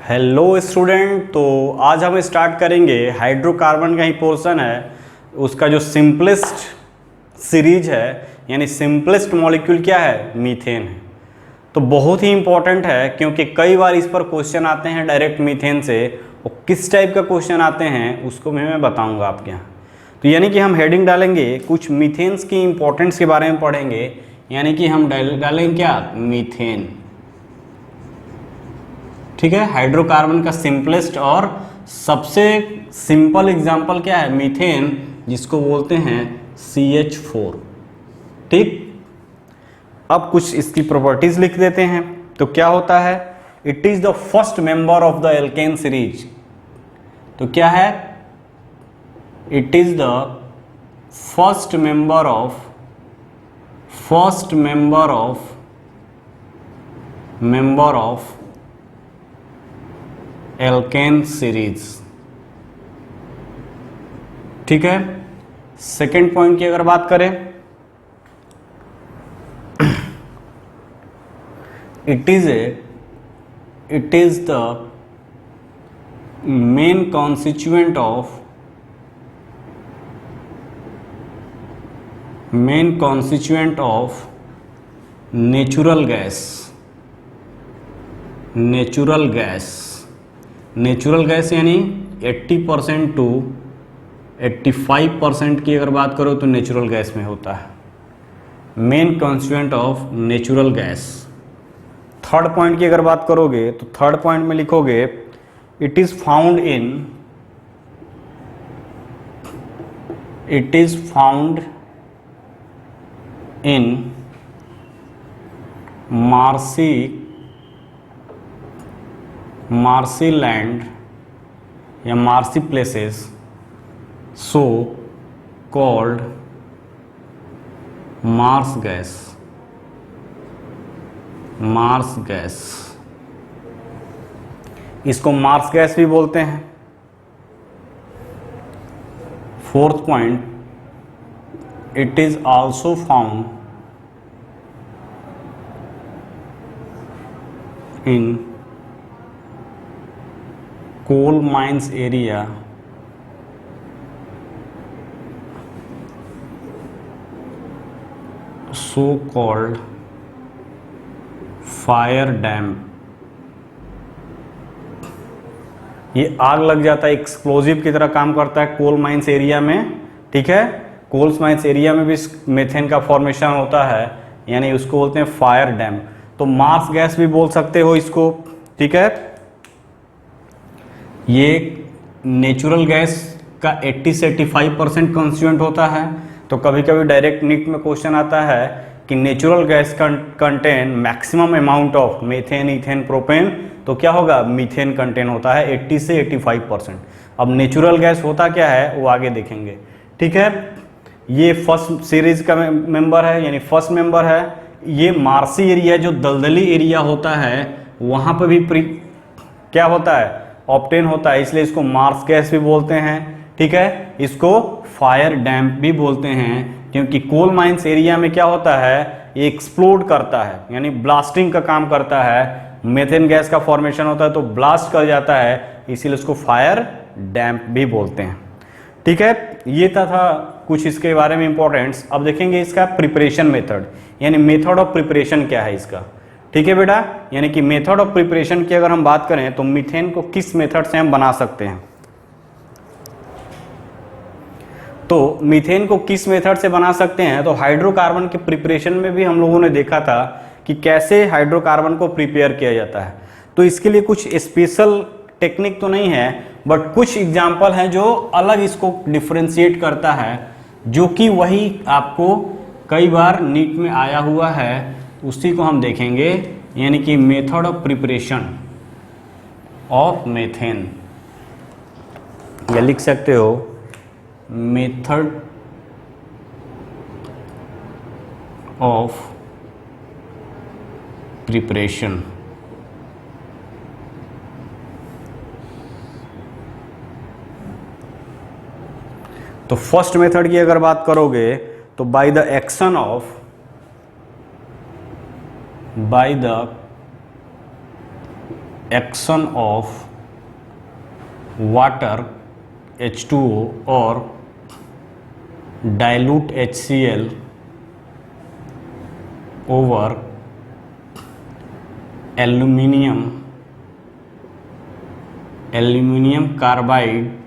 Hello student, तो आज हम स्टार्ट करेंगे हाइड्रोकार्बन का ही पोर्शन है, उसका जो सिंपलेस्ट सीरीज है यानी सिंपलेस्ट मॉलिक्यूल क्या है, मीथेन है। तो बहुत ही इंपॉर्टेंट है क्योंकि कई बार इस पर क्वेश्चन आते हैं डायरेक्ट मीथेन से, और किस टाइप का क्वेश्चन आते हैं उसको मैं बताऊंगा आपके यहाँ। तो यानी कि हम हेडिंग डालेंगे कुछ मीथेन्स की इंपॉर्टेंस के बारे में पढ़ेंगे, यानी कि हम डालेंगे क्या, मीथेन। ठीक है, हाइड्रोकार्बन का सिंपलेस्ट और सबसे सिंपल एग्जांपल क्या है, मीथेन, जिसको बोलते हैं CH4। ठीक, अब कुछ इसकी प्रॉपर्टीज लिख देते हैं। तो क्या होता है, it is the first member of the alkene series. तो क्या है, it is the first member of alkane series. ठीक है, सेकेंड पॉइंट की अगर बात करें, it is the main constituent of natural gas यानी 80% टू 85% की अगर बात करो तो नेचुरल गैस में होता है, main constituent of natural gas. Third point की अगर बात करोगे तो थर्ड पॉइंट में लिखोगे, it is found in marshy land या marshy places, so called marsh gas. इसको मार्स गैस भी बोलते हैं। Fourth point, it is also found in coal mines area, so called fire dam। ये आग लग जाता है, एक्सप्लोजिव की तरह काम करता है कोल माइंस एरिया में। ठीक है, कोल माइंस एरिया में भी मीथेन का फॉर्मेशन होता है, यानी उसको बोलते हैं फायर डैम। तो मार्स गैस भी बोल सकते हो इसको। ठीक है, ये नेचुरल गैस का 80 से 85% कॉन्स्टिट्यूएंट होता है। तो कभी कभी डायरेक्ट नीट में क्वेश्चन आता है कि natural gas contain maximum amount of methane, ethane, propane, तो क्या होगा, मीथेन कंटेन होता है 80 से 85%। अब नेचुरल गैस होता क्या है वो आगे देखेंगे। ठीक है, ये फर्स्ट सीरीज का मेंबर है, यानी फर्स्ट मेंबर है। ये मार्सी एरिया जो दलदली एरिया होता है वहां पर भी क्या होता है, ऑब्टेन होता है, इसलिए इसको मार्स गैस भी बोलते हैं। ठीक है, इसको फायर डैम भी बोलते हैं, क्योंकि कोल माइंस एरिया में क्या होता है, ये एक्सप्लोड करता है, यानी ब्लास्टिंग का काम करता है। मीथेन गैस का फॉर्मेशन होता है तो ब्लास्ट कर जाता है, इसीलिए इसको फायर डैम भी बोलते हैं। ठीक है, ये था कुछ इसके बारे में इंपॉर्टेंट्स। अब देखेंगे इसका प्रिपरेशन मेथड, यानी मेथड ऑफ प्रिपरेशन क्या है इसका। ठीक है बेटा, यानी कि मेथड ऑफ प्रिपरेशन की अगर हम बात करें तो मीथेन को किस मेथड से हम बना सकते हैं। तो मीथेन को किस मेथड से बना सकते हैं, तो हाइड्रोकार्बन के प्रिपरेशन में भी हम लोगों ने देखा था कि कैसे हाइड्रोकार्बन को प्रिपेयर किया जाता है। तो इसके लिए कुछ स्पेशल टेक्निक तो नहीं है, बट कुछ एग्जाम्पल हैं जो अलग इसको डिफ्रेंशिएट करता है, जो कि वही आपको कई बार नीट में आया हुआ है, उसी को हम देखेंगे। यानी कि method of preparation of methane, या लिख सकते हो मेथड ऑफ प्रिपरेशन। तो फर्स्ट मेथड की अगर बात करोगे तो by the action of by the action of water H2O और dilute HCl over aluminium carbide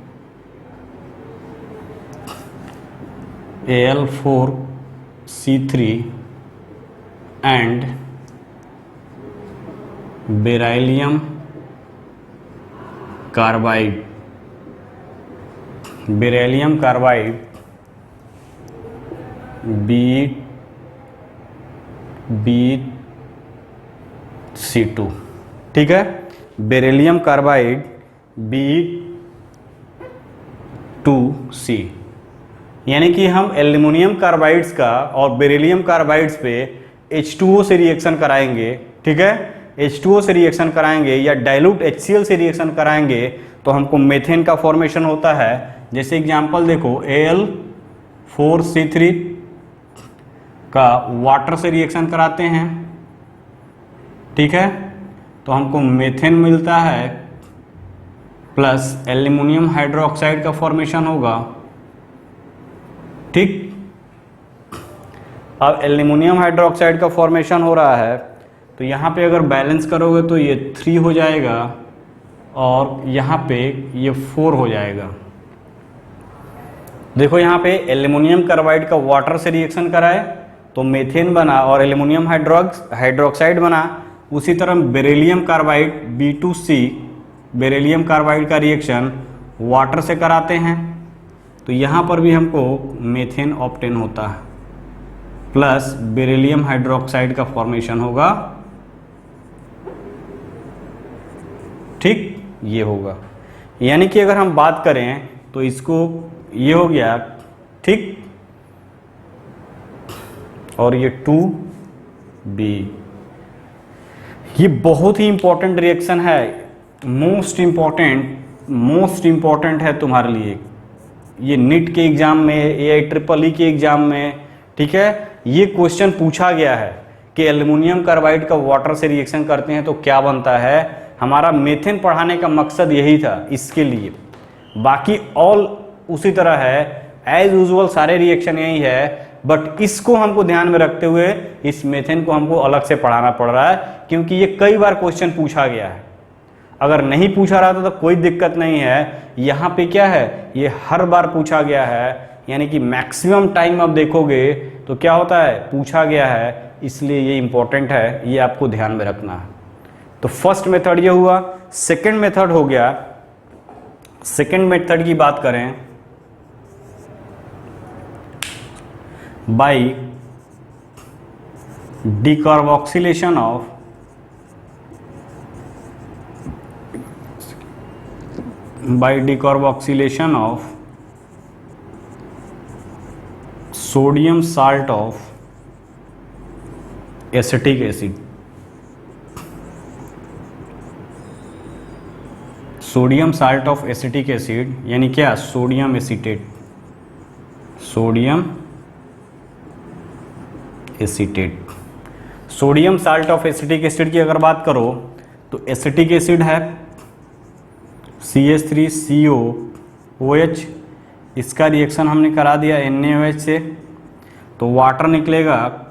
Al4C3 and beryllium carbide BeC2, ठीक है, बेरिलियम कार्बाइड B2C, यानी कि हम एल्यूमिनियम कार्बाइड्स का और बेरिलियम कार्बाइड्स पे H2O से रिएक्शन कराएंगे, ठीक है, H2O से रिएक्शन कराएंगे या डाइल्यूट HCl से रिएक्शन कराएंगे तो हमको मेथेन का फॉर्मेशन होता है। जैसे एग्जांपल देखो, Al4C3 का वाटर से रिएक्शन कराते हैं, ठीक है, तो हमको मेथेन मिलता है प्लस एल्यूमिनियम हाइड्रोक्साइड का फॉर्मेशन होगा, ठीक। अब एल्यूमिनियम हाइड्रोक्साइड का फॉर्मेशन हो रहा है तो यहाँ पे अगर बैलेंस करोगे तो ये 3 हो जाएगा और यहाँ पे ये 4 हो जाएगा। देखो यहाँ पे एल्यूमिनियम कार्बाइड का वाटर से रिएक्शन कराए तो मेथेन बना और एल्यूमिनियम हाइड्रोक्साइड बना। उसी तरह beryllium carbide B2C, beryllium carbide का रिएक्शन वाटर से कराते हैं तो यहाँ पर भी हमको मेथेन ऑब्टेन होता है प्लस बेरिलियम हाइड्रोक्साइड का फॉर्मेशन होगा, ठीक, ये होगा। यानी कि अगर हम बात करें तो इसको ये हो गया, ठीक, और ये 2B, ये बहुत ही इंपॉर्टेंट रिएक्शन है, मोस्ट इंपॉर्टेंट है तुम्हारे लिए। ये नीट के एग्जाम में, AIEEE के एग्जाम में, ठीक है, ये क्वेश्चन पूछा गया है कि एल्यूमिनियम कार्बाइड का वाटर से रिएक्शन करते हैं तो क्या बनता है। हमारा मेथेन पढ़ाने का मकसद यही था इसके लिए, बाकी ऑल उसी तरह है, एज यूजुअल सारे रिएक्शन यही है, बट इसको हमको ध्यान में रखते हुए इस मेथेन को हमको अलग से पढ़ाना पड़ रहा है क्योंकि ये कई बार क्वेश्चन पूछा गया है। अगर नहीं पूछा रहा था तो कोई दिक्कत नहीं है, यहाँ पे क्या है, ये हर बार पूछा गया है, यानी कि मैक्सिमम टाइम आप देखोगे तो क्या होता है, पूछा गया है, इसलिए ये इंपॉर्टेंट है, ये आपको ध्यान में रखना है। तो फर्स्ट मेथड ये हुआ। सेकंड मेथड हो गया, सेकंड मेथड की बात करें, by decarboxylation of sodium salt of acetic acid, sodium salt of acetic acid यानी क्या, sodium acetate, sodium salt of acetic acid की अगर बात करो तो एसिटिक एसिड है CH3COOH, इसका रिएक्शन हमने करा दिया NaOH से, तो वाटर निकलेगा,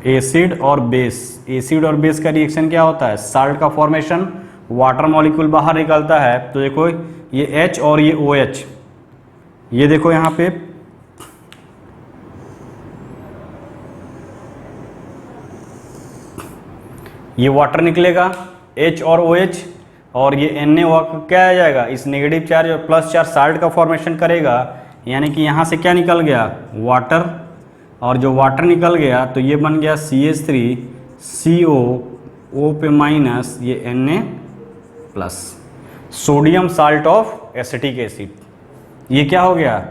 एसिड और बेस का रिएक्शन क्या होता है, साल्ट का फॉर्मेशन, वाटर मॉलिक्यूल बाहर निकलता है। तो देखो ये H और ये OH, ये देखो यहाँ पे ये वाटर निकलेगा H और OH, और ये Na क्या आ जाएगा, इस नेगेटिव चार्ज और प्लस चार्ज साल्ट का फॉर्मेशन करेगा, यानी कि यहाँ से क्या निकल गया, वाटर, और जो वाटर निकल गया तो ये बन गया CH3CO, O पे माइनस, ये Na plus, sodium salt of acetic acid. ये क्या हो गया,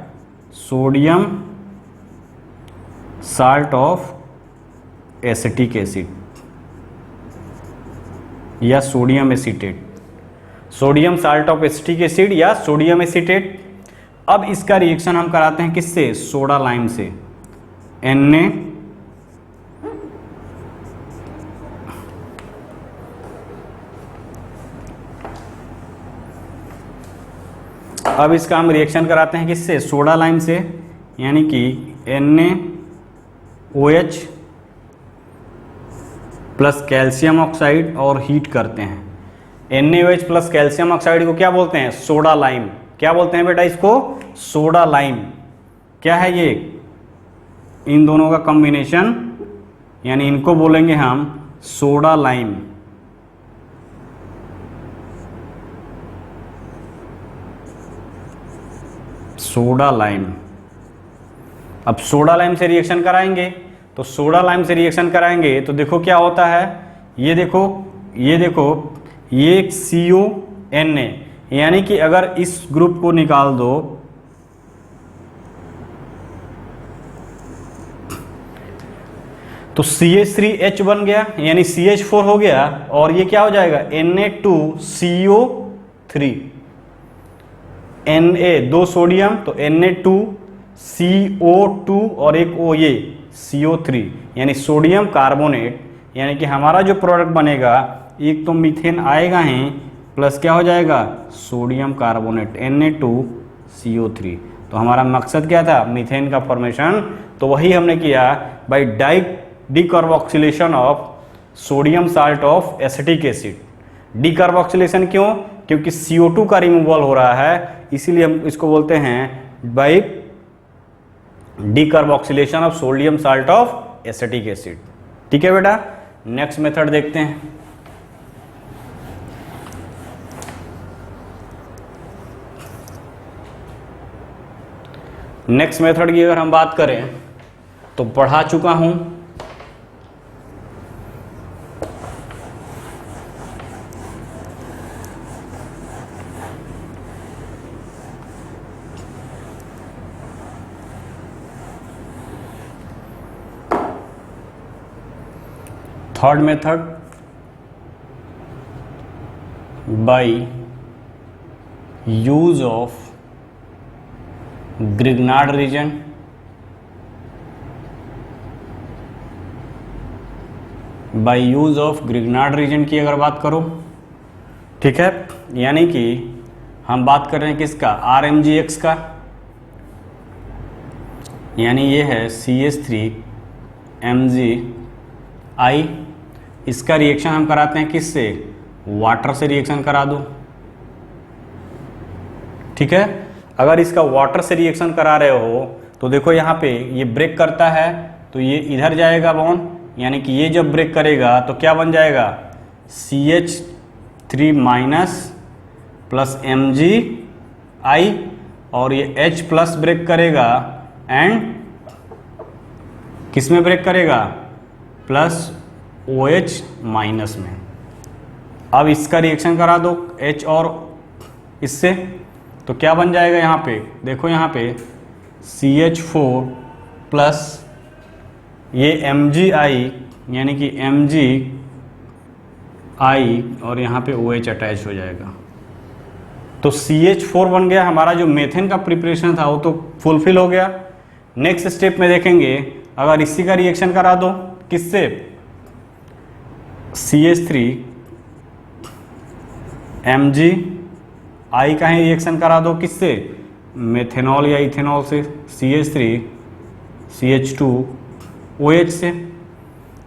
sodium salt of acetic acid या sodium acetate, sodium salt of acetic acid या सोडियम एसीटेट। अब इसका रिएक्शन हम कराते हैं किससे, सोडा लाइम से, Na अब इसका हम रिएक्शन कराते हैं किससे, सोडा लाइम से, यानी कि NaOH प्लस कैल्शियम ऑक्साइड और हीट करते हैं। NaOH प्लस कैल्शियम ऑक्साइड को क्या बोलते हैं, सोडा लाइम। क्या बोलते हैं बेटा इसको, सोडा लाइम। क्या है ये, इन दोनों का कॉम्बिनेशन, यानी इनको बोलेंगे हम सोडा लाइम। Soda lime. अब सोडा लाइम से रिएक्शन कराएंगे, तो सोडा लाइम से रिएक्शन कराएंगे तो देखो क्या होता है, ये देखो ये एक CONa, यानी कि अगर इस ग्रुप को निकाल दो तो CH3H बन गया, यानी CH4 हो गया, और ये क्या हो जाएगा Na2CO3, Na 2 सोडियम तो Na2CO2 और एक O ये CO3, यानी सोडियम कार्बोनेट। यानी कि हमारा जो प्रोडक्ट बनेगा, एक तो मीथेन आएगा ही, प्लस क्या हो जाएगा सोडियम कार्बोनेट Na2CO3। तो हमारा मकसद क्या था, मीथेन का फॉर्मेशन। तो वही हमने किया by decarboxylation of sodium salt of acetic acid. Decarboxylation क्यों, क्योंकि CO2 का रिमूवल हो रहा है, इसीलिए हम इसको बोलते हैं by decarboxylation of sodium salt of acetic acid. ठीक है बेटा, नेक्स्ट मेथड देखते हैं। नेक्स्ट मेथड की अगर हम बात करें तो पढ़ा चुका हूं, third method by use of Grignard reason, by use of Grignard reason की अगर बात करो, ठीक है, यानी कि हम बात कर रहे हैं किसका, RMgX का, यानी ये है CH3Mgi। इसका रिएक्शन हम कराते हैं किससे, वाटर से रिएक्शन करा दो। ठीक है, अगर इसका वाटर से रिएक्शन करा रहे हो तो देखो यहाँ पे ये ब्रेक करता है, तो ये इधर जाएगा बॉन्ड, यानी कि ये जब ब्रेक करेगा तो क्या बन जाएगा CH3 माइनस प्लस Mgi, और ये H प्लस ब्रेक करेगा एंड किस में ब्रेक करेगा, प्लस OH माइनस में। अब इसका रिएक्शन करा दो H और इससे, तो क्या बन जाएगा यहाँ पे, देखो यहाँ पे CH4 प्लस ये Mgi, यानी कि Mgi और यहाँ पे OH अटैच हो जाएगा। तो CH4 बन गया, हमारा जो मेथेन का प्रिपरेशन था वो तो फुलफिल हो गया। नेक्स्ट स्टेप में देखेंगे, अगर इसी का रिएक्शन करा दो किससे, CH3Mgi का ही रिएक्शन करा दो किससे, मेथेनॉल या इथेनॉल से, CH2OH से,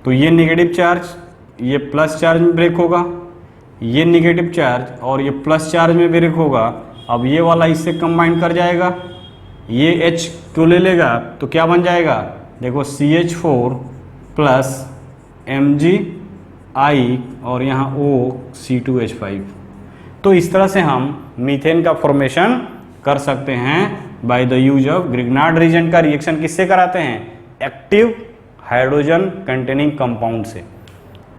तो ये नेगेटिव चार्ज ये प्लस चार्ज में ब्रेक होगा, ये नेगेटिव चार्ज और ये प्लस चार्ज में ब्रेक होगा। अब ये वाला इससे कंबाइन कर जाएगा, ये H को ले लेगा, तो क्या बन जाएगा, देखो CH4 प्लस Mgi और यहाँ O C2H5। तो इस तरह से हम मीथेन का फॉर्मेशन कर सकते हैं by the use of Grignard reason. का रिएक्शन किससे कराते हैं, एक्टिव हाइड्रोजन कंटेनिंग कंपाउंड से।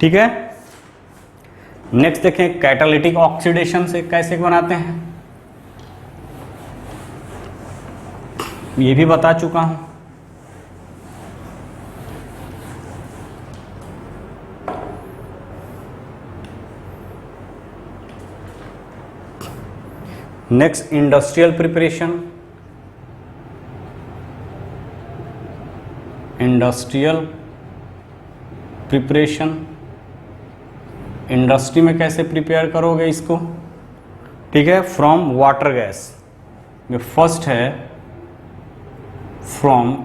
ठीक है, नेक्स्ट देखें कैटालिटिक ऑक्सीडेशन से कैसे बनाते हैं, ये भी बता चुका हूं। नेक्स्ट इंडस्ट्रियल प्रिपरेशन, इंडस्ट्री में कैसे प्रिपेयर करोगे इसको, ठीक है, फ्रॉम वाटर गैस। ये फर्स्ट है फ्रॉम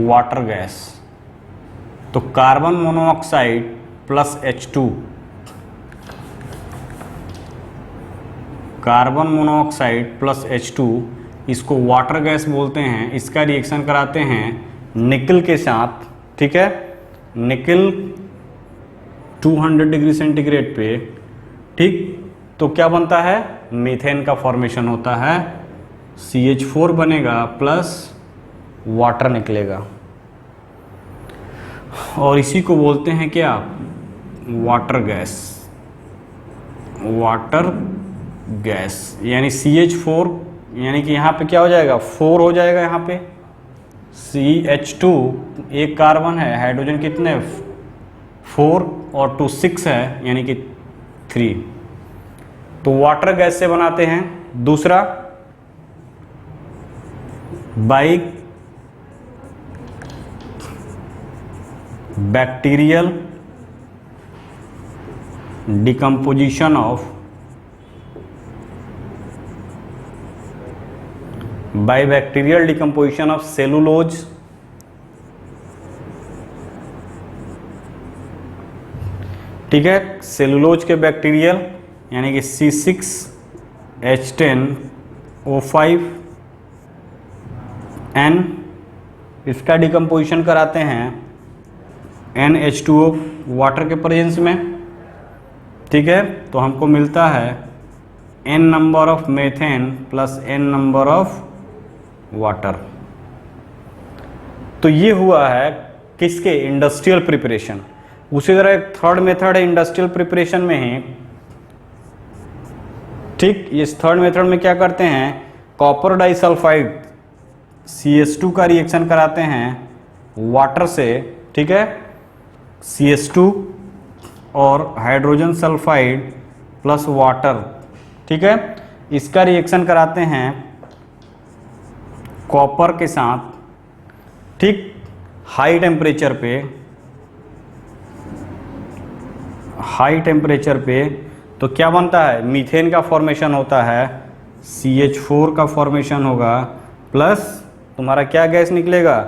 वाटर गैस, तो carbon monoxide plus H2, carbon monoxide plus H2, इसको वाटर गैस बोलते हैं। इसका रिएक्शन कराते हैं निकल के साथ, ठीक है, निकल 200 डिग्री सेंटीग्रेड पे, ठीक, तो क्या बनता है, मीथेन का फॉर्मेशन होता है, CH4 बनेगा प्लस वाटर निकलेगा, और इसी को बोलते हैं क्या, वाटर गैस, वाटर गैस। यानी CH4, यानी कि यहाँ पे क्या हो जाएगा, 4 हो जाएगा, यहाँ पे CH2, एक कार्बन है, हाइड्रोजन कितने, 4 और 2 6 है, यानी कि 3, तो वाटर गैस से बनाते हैं। दूसरा by bacterial decomposition of, by bacterial decomposition of cellulose, ठीक है, सेलुलोज के बैक्टीरियल, यानी कि C6H10O5N, इसका डिकम्पोजिशन कराते हैं NH2O वाटर के प्रेजेंस में, ठीक है, तो हमको मिलता है n number of methane plus n number of water. तो ये हुआ है किसके, इंडस्ट्रियल प्रिपरेशन। उसी तरह एक थर्ड मेथड है इंडस्ट्रियल प्रिपरेशन में ही, ठीक, इस थर्ड मेथड में क्या करते हैं, कॉपर डाइसल्फाइड CH2 का रिएक्शन कराते हैं वाटर से, ठीक है, CH2 और हाइड्रोजन सल्फाइड प्लस वाटर, ठीक है, इसका रिएक्शन कराते हैं कॉपर के साथ, ठीक, हाई टेम्परेचर पे, हाई टेम्परेचर पे, तो क्या बनता है, मीथेन का फॉर्मेशन होता है, CH4 का फॉर्मेशन होगा, प्लस तुम्हारा क्या गैस निकलेगा,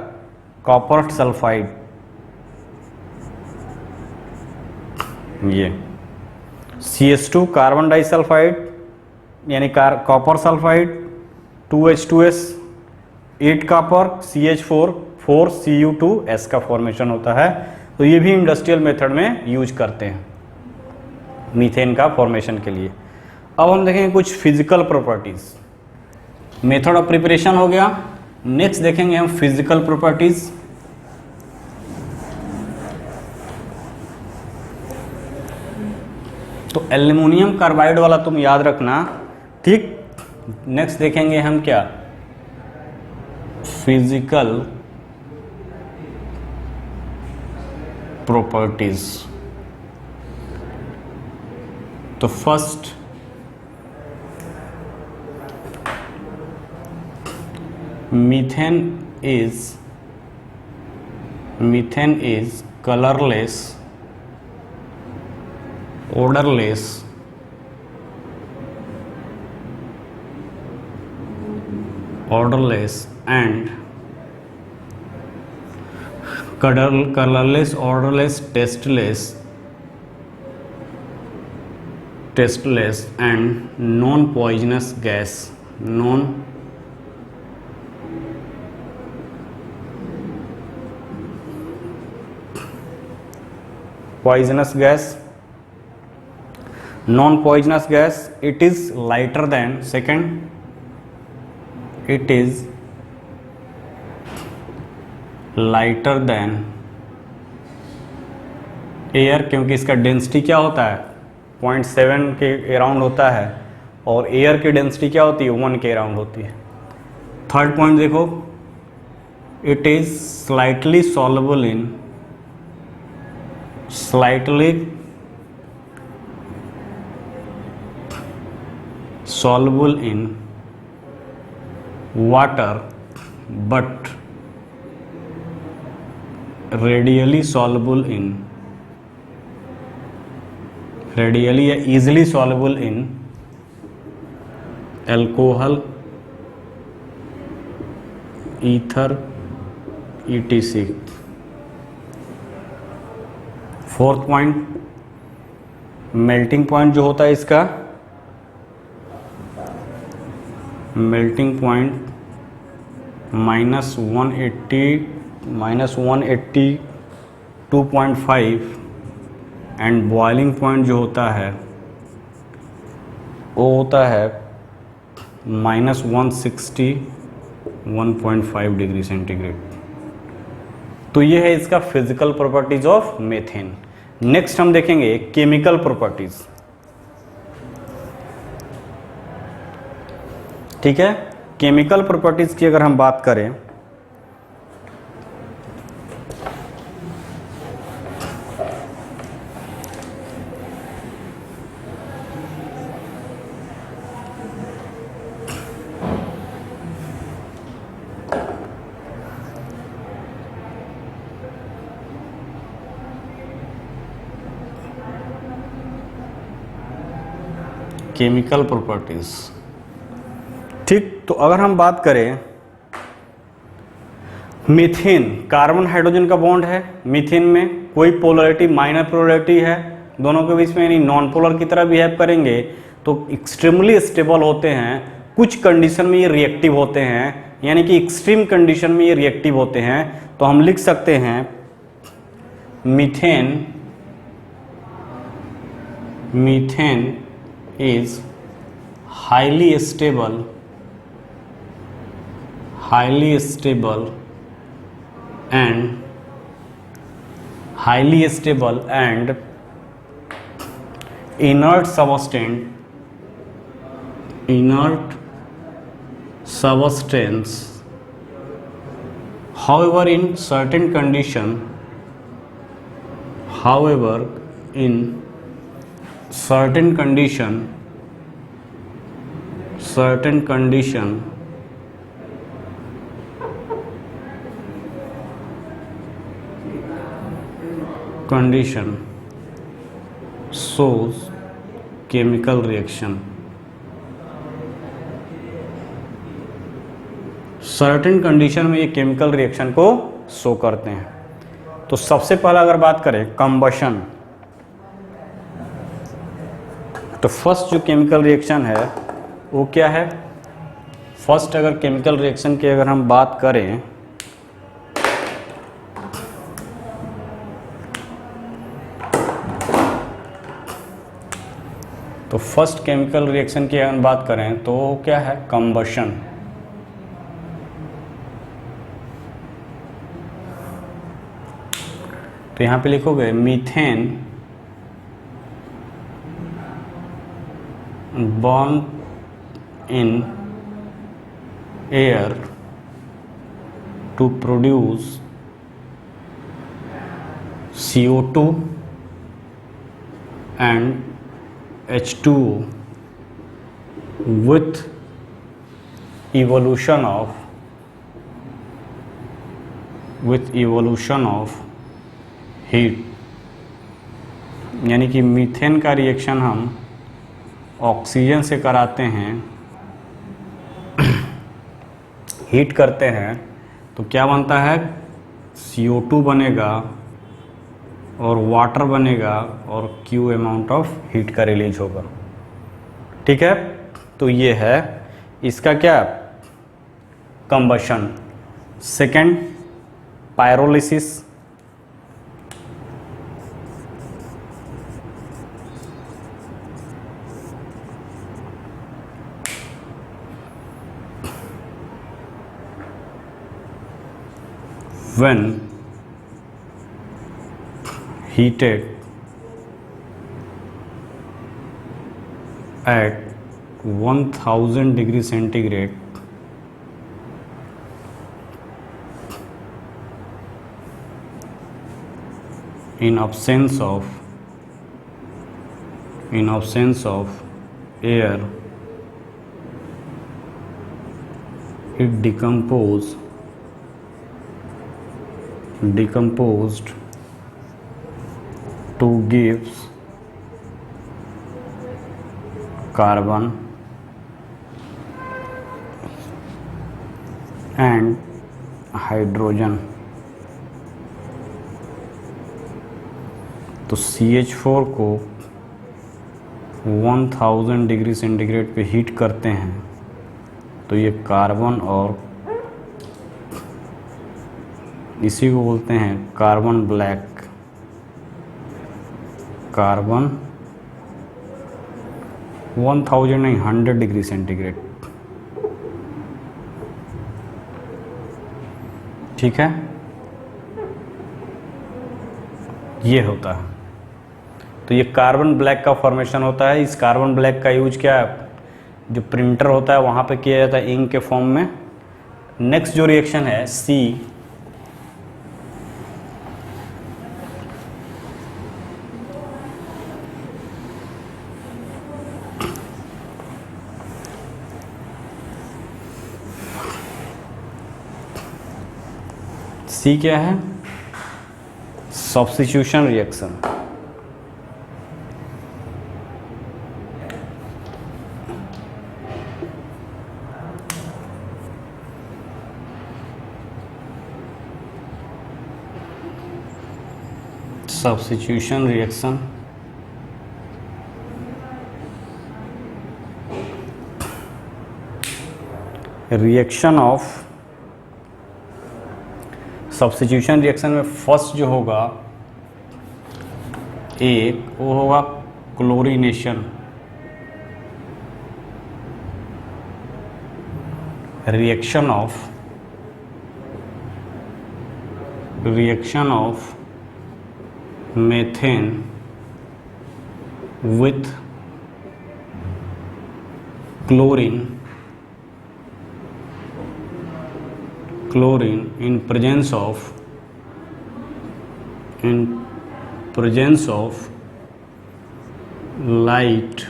कॉपर सल्फाइड, ये CH2 कार्बन डाइसल्फाइड, यानी copper sulphide, 2H2S, 8 copper, CH4, 4 Cu2S का फॉर्मेशन होता है। तो ये भी इंडस्ट्रियल मेथड में यूज करते हैं मीथेन का फॉर्मेशन के लिए। अब हम देखेंगे कुछ physical properties. Method of preparation हो गया, नेक्स्ट देखेंगे हम फिजिकल प्रॉपर्टीज। तो एल्युमिनियम कार्बाइड वाला तुम याद रखना, ठीक। नेक्स्ट देखेंगे हम क्या, फिजिकल प्रॉपर्टीज। तो first methane is colourless, odorless, and colorless, odorless, tasteless and non-poisonous gas, non-poisonous gas, non-poisonous gas. It is lighter than, second, it is lighter than air, क्योंकि इसका डेंसिटी क्या होता है 0.7 के अराउंड होता है, और एयर की डेंसिटी क्या होती है 1 के अराउंड होती है। थर्ड पॉइंट देखो, it is slightly soluble in, slightly soluble in water but readily soluble in, readily या easily soluble in alcohol, ether, ETC। Fourth point, melting point जो होता है इसका, melting point -182.5 and boiling point जो होता है वो होता है -161.5 डिग्री सेंटीग्रेड। तो ये है इसका physical properties of methane. Next हम देखेंगे केमिकल प्रॉपर्टीज। ठीक है, केमिकल प्रॉपर्टीज की अगर हम बात करें केमिकल प्रॉपर्टीज, ठीक, तो अगर हम बात करें मीथेन, कार्बन हाइड्रोजन का बॉन्ड है, मीथेन में कोई पोलरिटी, माइनर पोलरिटी है दोनों के बीच में, यानी नॉन पोलर की तरह बिहेव करेंगे तो एक्सट्रीमली स्टेबल होते हैं। कुछ कंडीशन में ये रिएक्टिव होते हैं, यानी कि एक्सट्रीम कंडीशन में ये रिएक्टिव होते हैं। तो हम लिख सकते हैं methane is highly stable and inert substance, however in certain condition shows chemical reaction। Certain condition में ये केमिकल रिएक्शन को शो करते हैं। तो सबसे पहला अगर बात करें कंबशन, तो फर्स्ट जो केमिकल रिएक्शन है वो क्या है? फर्स्ट अगर केमिकल रिएक्शन की अगर हम बात करें तो फर्स्ट केमिकल रिएक्शन की अगर बात करें तो क्या है? कंबशन। तो यहाँ पे लिखोगे methane burn in air to produce CO2 and H2O with evolution of heat. यानी कि मीथेन का रिएक्शन हम ऑक्सीजन से कराते हैं, हीट करते हैं, तो क्या बनता है? CO2 बनेगा और वाटर बनेगा और Q अमाउंट ऑफ हीट का रिलीज होगा। ठीक है, तो ये है इसका क्या? Combustion. Second pyrolysis. When heated at 1000 degree centigrade, in absence of air, it decomposed to gives carbon and hydrogen. तो CH4 को 1000 डिग्री सेंटीग्रेड पे हीट करते हैं तो ये कार्बन, और इसी को बोलते हैं कार्बन ब्लैक। कार्बन 1000 नहीं, 100 डिग्री सेंटीग्रेड। ठीक है, ये होता है। तो ये कार्बन ब्लैक का फॉर्मेशन होता है। इस कार्बन ब्लैक का यूज क्या है, जो प्रिंटर होता है वहाँ पे किया जाता है इंक के फॉर्म में। नेक्स्ट जो रिएक्शन है सी क्या है, substitution reaction. Substitution reaction reaction of substitution reaction में फर्स्ट जो होगा एक, वो होगा chlorination. Reaction of methane with chlorine in presence of light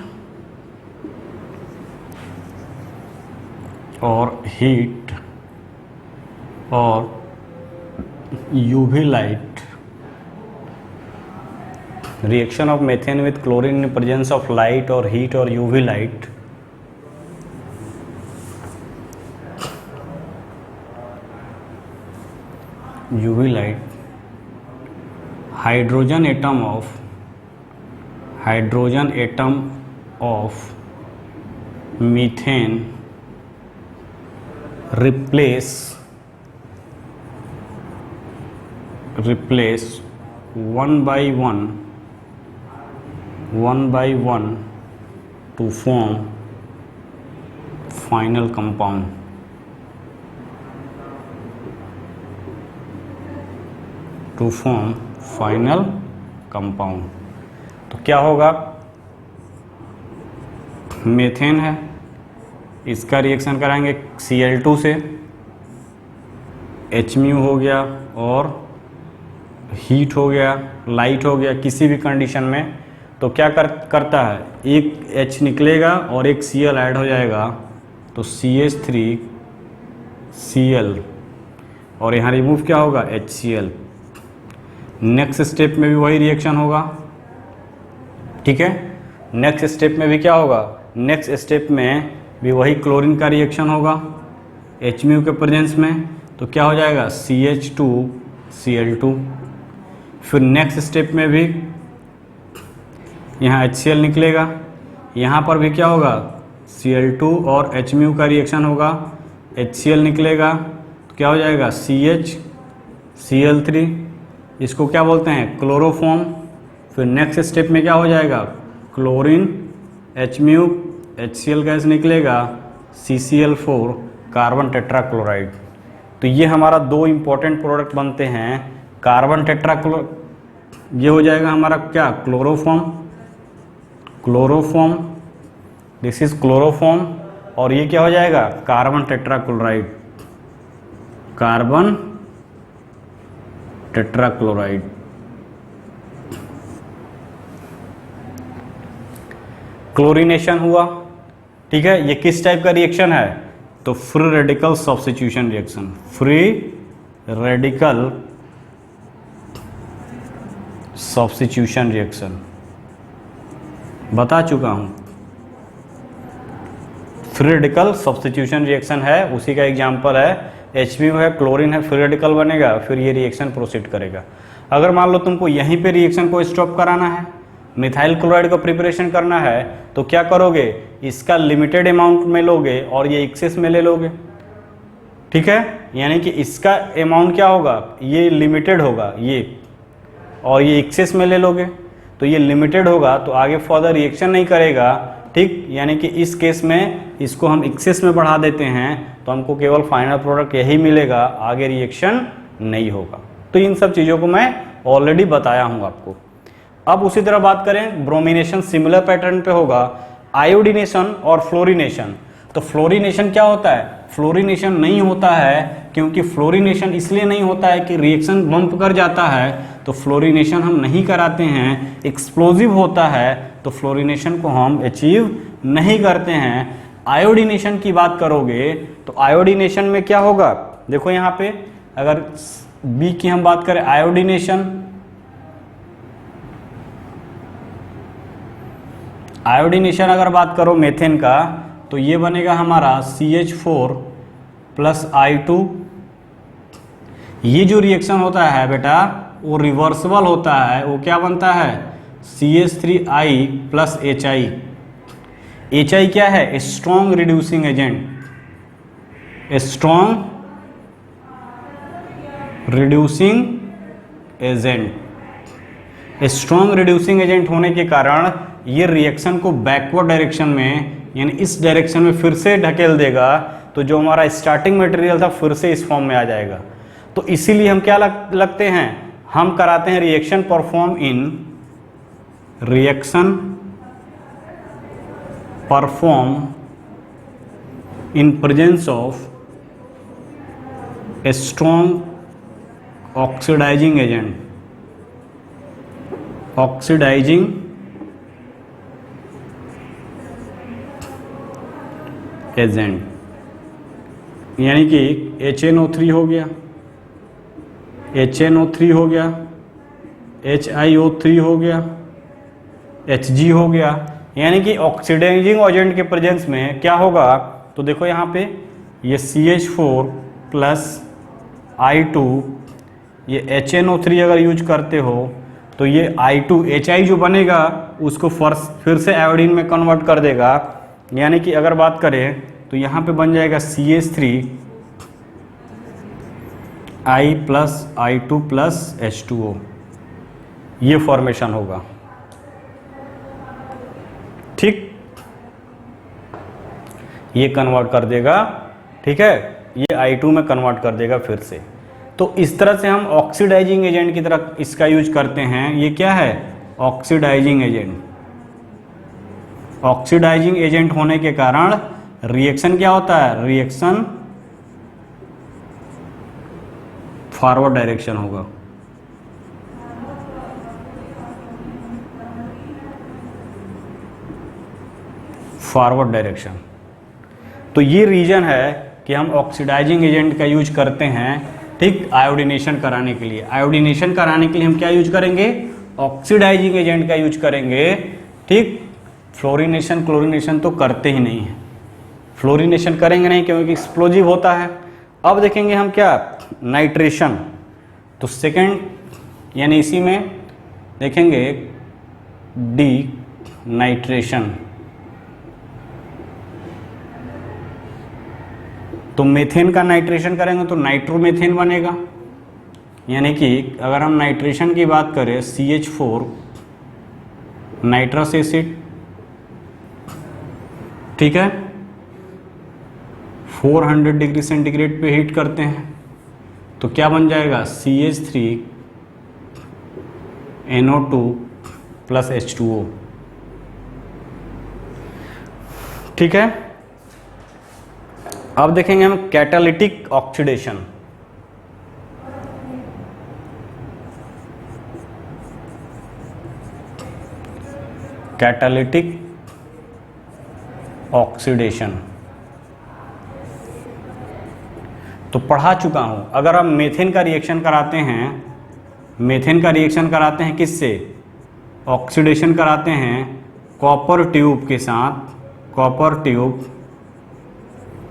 or heat or UV light. Reaction of methane with chlorine in presence of light or heat or UV light hydrogen atom of methane replace one by one to form final compound. तो क्या होगा, methane है, इसका reaction कराएंगे Cl2 से, H mu हो गया और हीट हो गया, लाइट हो गया, किसी भी कंडीशन में। तो क्या करता है, एक H निकलेगा और एक Cl ऐड हो जाएगा, तो CH3Cl, और यहाँ रिमूव क्या होगा, HCl। नेक्स्ट स्टेप में भी वही रिएक्शन होगा। ठीक है, नेक्स्ट स्टेप में भी क्या होगा, नेक्स्ट स्टेप में भी वही क्लोरीन का रिएक्शन होगा H म्यू के प्रेजेंस में। तो क्या हो जाएगा, CH2Cl2। फिर नेक्स्ट स्टेप में भी यहाँ HCl निकलेगा, यहाँ पर भी क्या होगा, Cl2 और H म्यू का रिएक्शन होगा, HCl निकलेगा, तो क्या हो जाएगा, CHCl3। इसको क्या बोलते हैं, क्लोरोफॉर्म। फिर नेक्स्ट स्टेप में क्या हो जाएगा, chlorine, H mu, HCl gas निकलेगा, CCl4, कार्बन टेट्राक्लोराइड। तो ये हमारा दो इम्पोर्टेंट प्रोडक्ट बनते हैं, कार्बन ये हो जाएगा हमारा क्या, क्लोरोफॉर्म, दिस इज क्लोरोफॉर्म, और ये क्या हो जाएगा, कार्बन टेट्राक्लोराइड, क्लोरीनेशन हुआ। ठीक है, ये किस टाइप का रिएक्शन है, तो free radical substitution reaction. Free radical substitution reaction बता चुका हूं। फ्री रेडिकल सब्स्टिट्यूशन रिएक्शन है, उसी का एग्जांपल है HBr है, क्लोरीन है, फ्री रेडिकल बनेगा, फिर ये रिएक्शन प्रोसीड करेगा। अगर मान लो तुमको यहीं पे रिएक्शन को स्टॉप कराना है, मिथाइल क्लोराइड का प्रिपरेशन करना है, तो क्या करोगे, इसका लिमिटेड अमाउंट में लोगे और ये एक्सेस में ले लोगे, ठीक है। यानी कि इसका अमाउंट क्या होगा, ये लिमिटेड होगा ये, और ये एक्सेस में ले लोगे, तो ये लिमिटेड होगा तो आगे फर्दर रिएक्शन नहीं करेगा, ठीक। यानी कि इस केस में इसको हम एक्सेस में बढ़ा देते हैं तो हमको केवल फाइनल प्रोडक्ट यही मिलेगा, आगे रिएक्शन नहीं होगा। तो इन सब चीज़ों को मैं ऑलरेडी बताया हूँ आपको। अब उसी तरह बात करें, ब्रोमिनेशन सिमिलर पैटर्न पे होगा, आयोडीनेशन और फ्लोरिनेशन। तो फ्लोरिनेशन क्या होता है, फ्लोरिनेशन नहीं होता है, क्योंकि फ्लोरिनेशन इसलिए नहीं होता है कि रिएक्शन बम्प कर जाता है, तो फ्लोरिनेशन हम नहीं कराते हैं। एक्सप्लोजिव होता है तो फ्लोरिनेशन को हम अचीव नहीं करते हैं। आयोडीनेशन की बात करोगे तो आयोडीनेशन में क्या होगा, देखो यहाँ पे अगर बी की हम बात करें, आयोडीनेशन अगर बात करो मेथेन का, तो ये बनेगा हमारा CH4 प्लस I2। ये जो रिएक्शन होता है बेटा वो रिवर्सिबल होता है, वो क्या बनता है, CH3I प्लस HI। HI क्या है, strong reducing agent, strong reducing agent. Strong reducing agent होने के कारण ये रिएक्शन को बैकवर्ड डायरेक्शन में, यानी इस डायरेक्शन में फिर से ढकेल देगा, तो जो हमारा स्टार्टिंग मटेरियल था फिर से इस फॉर्म में आ जाएगा। तो इसीलिए हम क्या लगते हैं, हम कराते हैं reaction perform in presence of a strong oxidising agent, यानी कि HNO3 हो गया, HNO3 हो गया, HiO3 हो गया, Hg हो गया। यानी कि ऑक्सीडाइजिंग एजेंट के प्रेजेंस में क्या होगा, तो देखो यहाँ पे ये CH4 प्लस I2, ये HNO3 अगर यूज करते हो तो ये I2 HI जो बनेगा उसको फिर से आयोडीन में कन्वर्ट कर देगा। यानी कि अगर बात करें तो यहाँ पे बन जाएगा CH3I plus I2 plus H2O, ये फॉर्मेशन होगा, ठीक। ये कन्वर्ट कर देगा, ठीक है, ये I2 में कन्वर्ट कर देगा फिर से। तो इस तरह से हम ऑक्सीडाइजिंग एजेंट की तरह इसका यूज करते हैं। ये क्या है, ऑक्सीडाइजिंग एजेंट। ऑक्सीडाइजिंग एजेंट होने के कारण रिएक्शन क्या होता है, रिएक्शन फॉरवर्ड डायरेक्शन होगा। Forward direction. तो ये रीजन है कि हम ऑक्सीडाइजिंग एजेंट का यूज करते हैं, ठीक, आयोडीनेशन कराने के लिए। आयोडीनेशन कराने के लिए हम क्या यूज करेंगे, ऑक्सीडाइजिंग एजेंट का यूज करेंगे, ठीक। फ्लोरिनेशन क्लोरिनेशन तो करते ही नहीं है, फ्लोरिनेशन करेंगे नहीं क्योंकि एक्सप्लोजिव होता है। अब देखेंगे हम क्या, नाइट्रेशन। तो सेकंड यानी इसी में देखेंगे डी नाइट्रेशन। तो मीथेन का नाइट्रेशन करेंगे तो नाइट्रोमीथेन बनेगा। यानी कि अगर हम नाइट्रेशन की बात करें, CH4 नाइट्रस एसिड, ठीक है, 400 डिग्री सेंटीग्रेड पे हीट करते हैं तो क्या बन जाएगा, CH3NO2 प्लस H2O, ठीक है। अब देखेंगे हम कैटालिटिक ऑक्सीडेशन। कैटालिटिक ऑक्सीडेशन तो पढ़ा चुका हूं। अगर हम मेथेन का रिएक्शन कराते हैं, मेथेन का रिएक्शन कराते हैं किससे, ऑक्सीडेशन कराते हैं कॉपर ट्यूब के साथ, कॉपर ट्यूब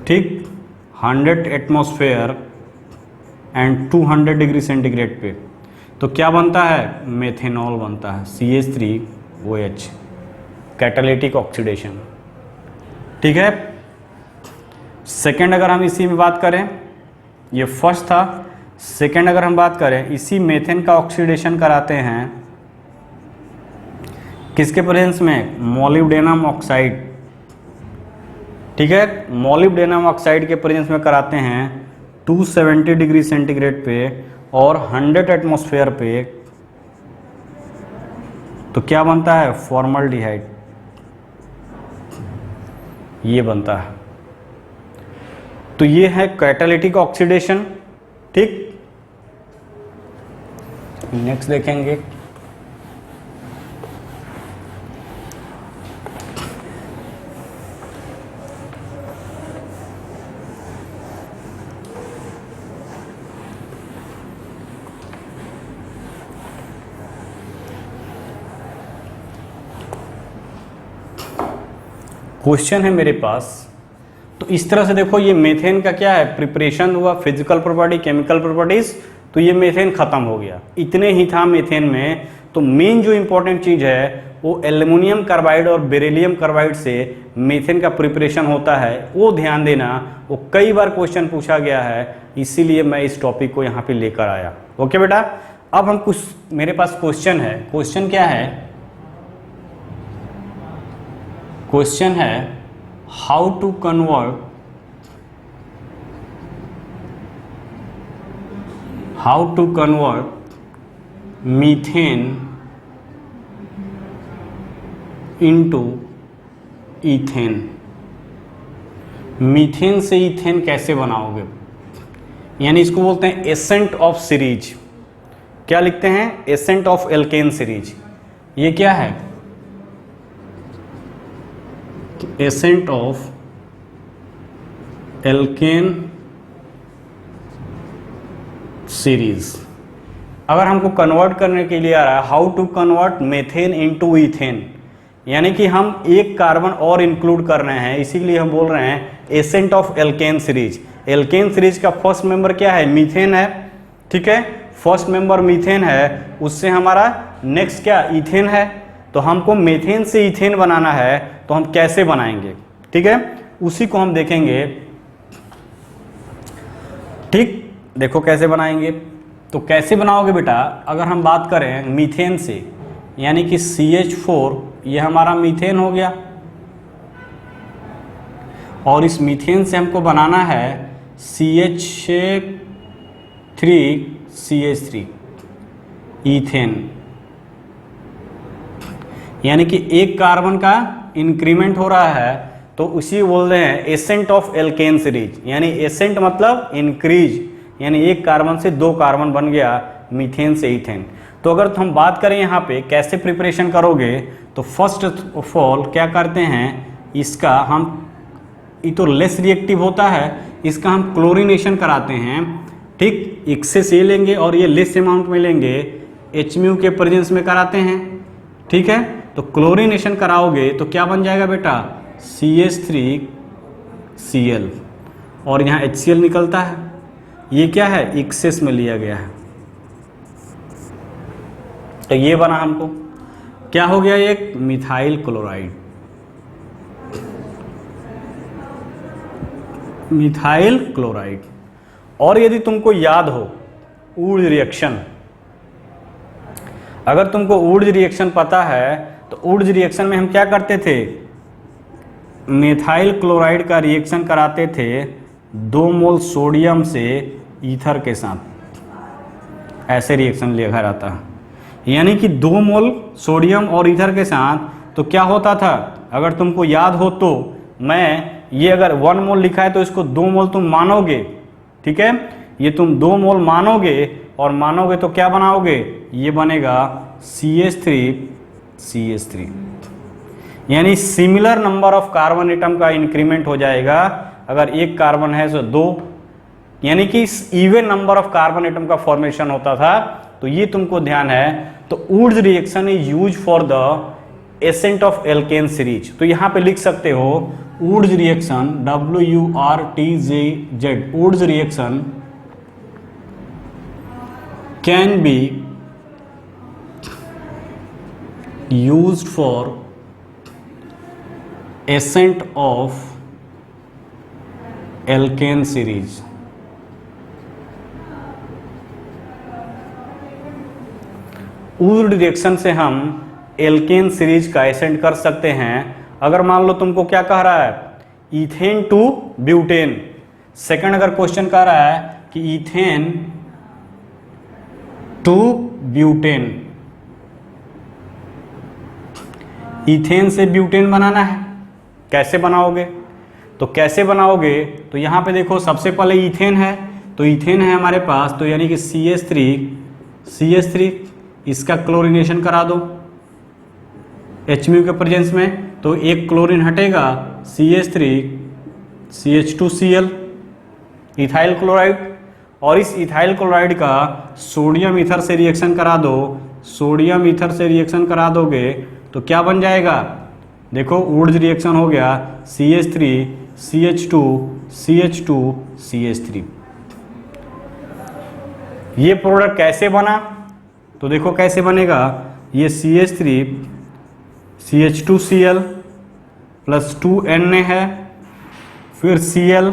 ठीक, 100 एटमॉस्फेयर एंड 200 डिग्री सेंटीग्रेड पे, तो क्या बनता है, मेथेनॉल बनता है, CH3OH, कैटालिटिक ऑक्सीडेशन। ठीक है। सेकेंड अगर हम इसी में बात करें, ये फर्स्ट था, सेकेंड अगर हम बात करें, इसी मेथेन का ऑक्सीडेशन कराते हैं किसके प्रेजेंस में, मोलिब्डेनम ऑक्साइड। ठीक है, मोलिब्डेनम ऑक्साइड के प्रेजेंस में कराते हैं 270 डिग्री सेंटीग्रेड पे और 100 एटमॉस्फेयर पे, तो क्या बनता है, फॉर्मल्डिहाइड, ये बनता है। तो ये है कैटालिटिक ऑक्सीडेशन। ठीक, नेक्स्ट देखेंगे, क्वेश्चन है मेरे पास। तो इस तरह से देखो, ये मेथेन का क्या है, प्रिपरेशन हुआ, फिजिकल प्रॉपर्टी, केमिकल प्रॉपर्टीज, तो ये मेथेन खत्म हो गया, इतने ही था मेथेन में। तो मेन जो इंपॉर्टेंट चीज है वो एल्युमिनियम कार्बाइड और बेरिलियम कार्बाइड से मेथेन का प्रिपरेशन होता है, वो ध्यान देना, वो कई बार क्वेश्चन पूछा गया है, इसीलिए मैं इस टॉपिक को यहाँ पे लेकर आया। ओके बेटा, अब हम कुछ, मेरे पास क्वेश्चन है। क्वेश्चन क्या है, क्वेश्चन है how to convert methane into ethane. Methane से ईथेन कैसे बनाओगे, यानी इसको बोलते हैं एसेंट ऑफ सीरीज। क्या लिखते हैं, एसेंट ऑफ एल्केन सीरीज। ये क्या है, एसेंट ऑफ एल्केन सीरीज। अगर हमको कन्वर्ट करने के लिए आ रहा है, how to convert methane into ethane, यानी कि हम एक कार्बन और इंक्लूड कर रहे हैं, इसीलिए हम बोल रहे हैं ascent of alkane series. Alkane series का फर्स्ट मेंबर क्या है, मीथेन है। ठीक है, फर्स्ट मेंबर मीथेन है, उससे हमारा नेक्स्ट क्या, ईथेन है। तो हमको मेथेन से ईथेन बनाना है, तो हम कैसे बनाएंगे, ठीक है, उसी को हम देखेंगे। ठीक, देखो कैसे बनाएंगे। तो कैसे बनाओगे बेटा, अगर हम बात करें मीथेन से, यानी कि CH4, ये हमारा मीथेन हो गया, और इस मीथेन से हमको बनाना है CH3CH3 ईथेन, यानी कि एक कार्बन का इंक्रीमेंट हो रहा है, तो उसी बोल रहे हैं एसेंट ऑफ एल्केन सीरीज। यानी एसेंट मतलब इंक्रीज, यानी एक कार्बन से दो कार्बन बन गया मीथेन से ईथेन। तो अगर हम बात करें यहाँ पे कैसे प्रिपरेशन करोगे, तो फर्स्ट ऑफ ऑल क्या करते हैं, इसका हम, ये तो लेस रिएक्टिव होता है, इसका हम क्लोरीनेशन कराते हैं। ठीक, एक्सेस ये लेंगे और ये लेस अमाउंट में लेंगे, HMU के प्रेजेंस में कराते हैं। ठीक है, तो क्लोरीनेशन कराओगे तो क्या बन जाएगा बेटा, CH3Cl, और यहाँ HCl निकलता है। ये क्या है, एक्सेस में लिया गया है, तो ये बना हमको, क्या हो गया, एक मिथाइल क्लोराइड, मिथाइल क्लोराइड। और यदि तुमको याद हो वुड रिएक्शन, अगर तुमको वुड रिएक्शन पता है, तो वुड रिएक्शन में हम क्या करते थे, मिथाइल क्लोराइड का रिएक्शन कराते थे 2 मोल सोडियम से ईथर के साथ, ऐसे रिएक्शन लिखा रहता है। यानी कि 2 मोल सोडियम और ईथर के साथ, तो क्या होता था, अगर तुमको याद हो तो, मैं ये अगर 1 मोल लिखा है तो इसको 2 मोल तुम मानोगे। ठीक है, ये तुम 2 मोल मानोगे, और मानोगे तो क्या बनाओगे, ये बनेगा CH3CH3, यानी similar number of carbon atom का इंक्रीमेंट हो जाएगा। अगर एक कार्बन है तो 2, यानी कि even number of carbon atom का फॉर्मेशन होता था। तो ये तुमको ध्यान है। तो Wurtz reaction is use for the ascent of alkane series. तो यहां पे लिख सकते हो Wurtz reaction, WURTZ, Wurtz reaction can be used for accent of alkane series. Would reaction से हम एल्केन सीरीज का एसेंट कर सकते हैं। अगर मान लो तुमको क्या कह रहा है, इथेन टू ब्यूटेन। सेकंड अगर क्वेश्चन कह रहा है कि इथेन टू ब्यूटेन, इथेन से ब्यूटेन बनाना है, कैसे बनाओगे? तो कैसे बनाओगे, तो यहां पे देखो सबसे पहले इथेन है, तो इथेन है हमारे पास, तो यानी कि CH3 इसका क्लोरीनेशन करा दो HMU के प्रेजेंस में, तो एक क्लोरीन हटेगा, CH3 CH2Cl इथाइल क्लोराइड, और इस इथाइल क्लोराइड का सोडियम ईथर से रिएक्शन करा दो। सोडियम ईथर से रिएक्शन करा दोगे तो क्या बन जाएगा, देखो वुड्स रिएक्शन हो गया CH3 CH2 CH2 CH3। ये प्रोडक्ट कैसे बना, तो देखो कैसे बनेगा, ये CH3 CH2Cl प्लस 2Na है, फिर Cl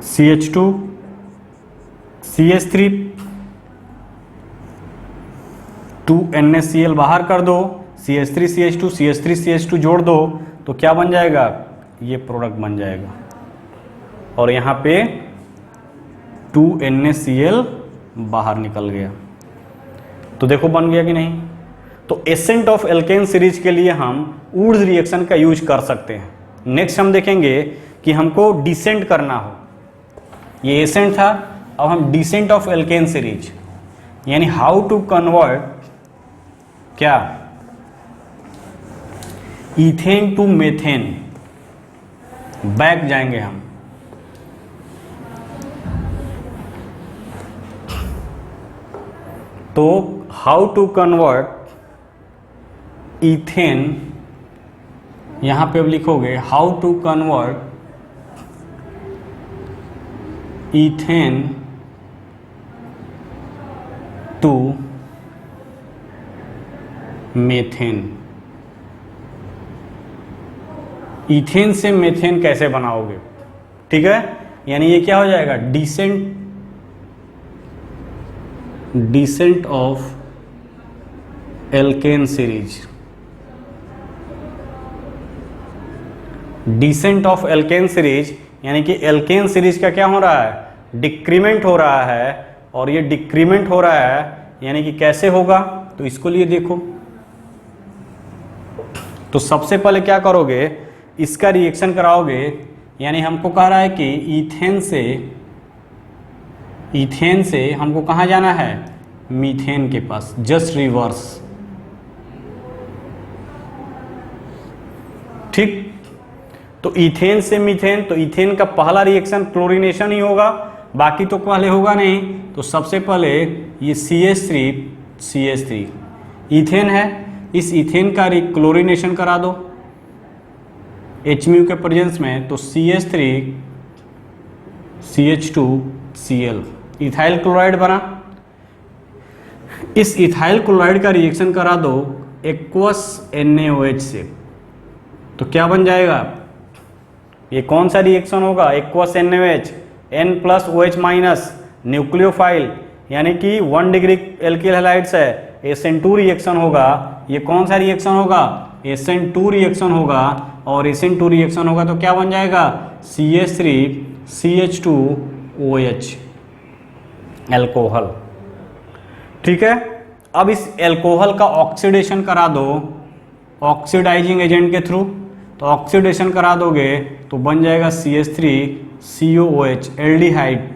CH2 CH3 2NaCl बाहर कर दो, CH3 CH2 CH3 CH2 जोड़ दो, तो क्या बन जाएगा, ये प्रोडक्ट बन जाएगा। और यहाँ पे 2NaCl बाहर निकल गया, तो देखो बन गया कि नहीं। तो एसेंट ऑफ एल्केन सीरीज के लिए हम वुड्स रिएक्शन का यूज कर सकते हैं। नेक्स्ट हम देखेंगे कि हमको डिसेंट करना हो, ये एसेंट था, अब हम डिसेंट ऑफ एल्केन सीरीज यानी हाउ टू कन्वर्ट क्या, इथेन टू मेथेन, बैक जाएंगे हम। तो हाउ टू कन्वर्ट इथेन, यहां पे अब लिखोगे how to convert ethane to methane. Ethane से मेथेन कैसे बनाओगे, ठीक है, यानी ये क्या हो जाएगा, descent of alkane series. Descent of alkane series यानी कि एल्केन सीरीज का क्या हो रहा है, डिक्रीमेंट हो रहा है, और ये डिक्रीमेंट हो रहा है यानी कि कैसे होगा, तो इसको लिए देखो। तो सबसे पहले क्या करोगे, इसका रिएक्शन कराओगे, यानी हमको कह रहा है कि इथेन से हमको कहाँ जाना है, मीथेन के पास, जस्ट रिवर्स, ठीक। तो इथेन से मीथेन, तो इथेन का पहला रिएक्शन क्लोरीनेशन ही होगा, बाकी तो पहले होगा नहीं। तो सबसे पहले ये CH3 इथेन है, इस इथेन का क्लोरीनेशन करा दो HMU के प्रेजेंस में, तो CH3 CH2Cl इथाइल क्लोराइड बना। इस इथाइल क्लोराइड का रिएक्शन करा दो एक्वस NaOH से, तो क्या बन जाएगा, ये कौन सा रिएक्शन होगा, aqueous NaOH, N plus OH minus, nucleophile यानी कि 1 डिग्री एल्किल हैलाइड्स है, SN2 रिएक्शन होगा। ये कौन सा रिएक्शन होगा, SN2 रिएक्शन होगा, और SN2 रिएक्शन होगा तो क्या बन जाएगा, CH3 CH2OH एल्कोहल, ठीक है। अब इस एल्कोहल का ऑक्सीडेशन करा दो ऑक्सीडाइजिंग एजेंट के थ्रू, तो ऑक्सीडेशन करा दोगे तो बन जाएगा CH3COOH एल्डिहाइड।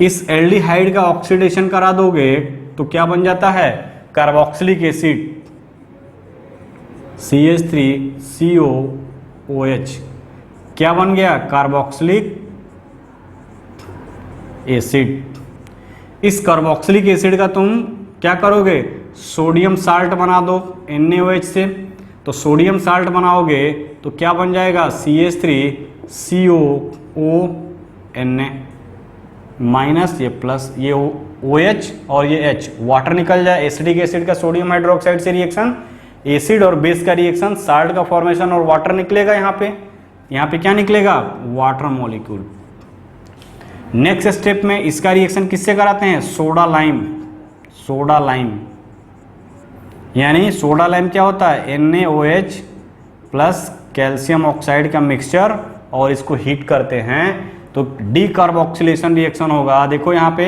इस एल्डिहाइड का ऑक्सीडेशन करा दोगे तो क्या बन जाता है, कार्बोक्सिलिक एसिड, CH3COOH क्या बन गया, कार्बोक्सिलिक एसिड। इस कार्बोक्सिलिक एसिड का तुम क्या करोगे, सोडियम साल्ट बना दो NaOH से। तो सोडियम साल्ट बनाओगे तो क्या बन जाएगा, CH3COONA माइनस ये प्लस ये OH और ये H, वाटर निकल जाए। एसिडिक एसिड का सोडियम हाइड्रोक्साइड से रिएक्शन, एसिड और बेस का रिएक्शन, साल्ट का फॉर्मेशन और वाटर निकलेगा। यहाँ पे क्या निकलेगा, वाटर मॉलिक्यूल। नेक्स्ट स्टेप में इसका रिएक्शन किससे कराते हैं, सोडा लाइम। यानी सोडा लाइम क्या होता है, NaOH प्लस कैल्शियम ऑक्साइड का मिक्सचर, और इसको हीट करते हैं तो डीकार्बोक्सिलेशन रिएक्शन होगा। देखो यहाँ पे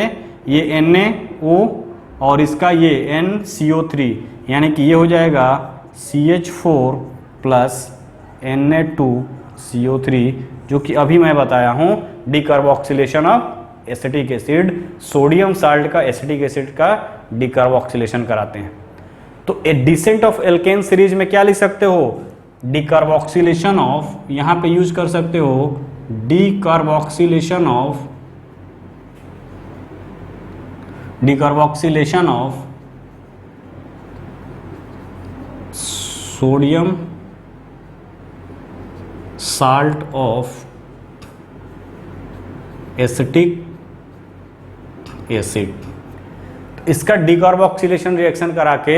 ये NaO और इसका ये NCO3, यानी कि ये हो जाएगा CH4 प्लस Na2CO3, जो कि अभी मैं बताया हूँ decarboxylation of acetic acid. Sodium salt का एसिटिक एसिड का डीकार्बोक्सिलेशन कराते हैं। तो ए डिसेंट ऑफ एल्केन सीरीज में क्या लिख सकते हो, डीकार्बोक्सिलेशन ऑफ, यहां पे यूज कर सकते हो decarboxylation of sodium salt of acetic acid. इसका डीकार्बोक्सिलेशन रिएक्शन करा के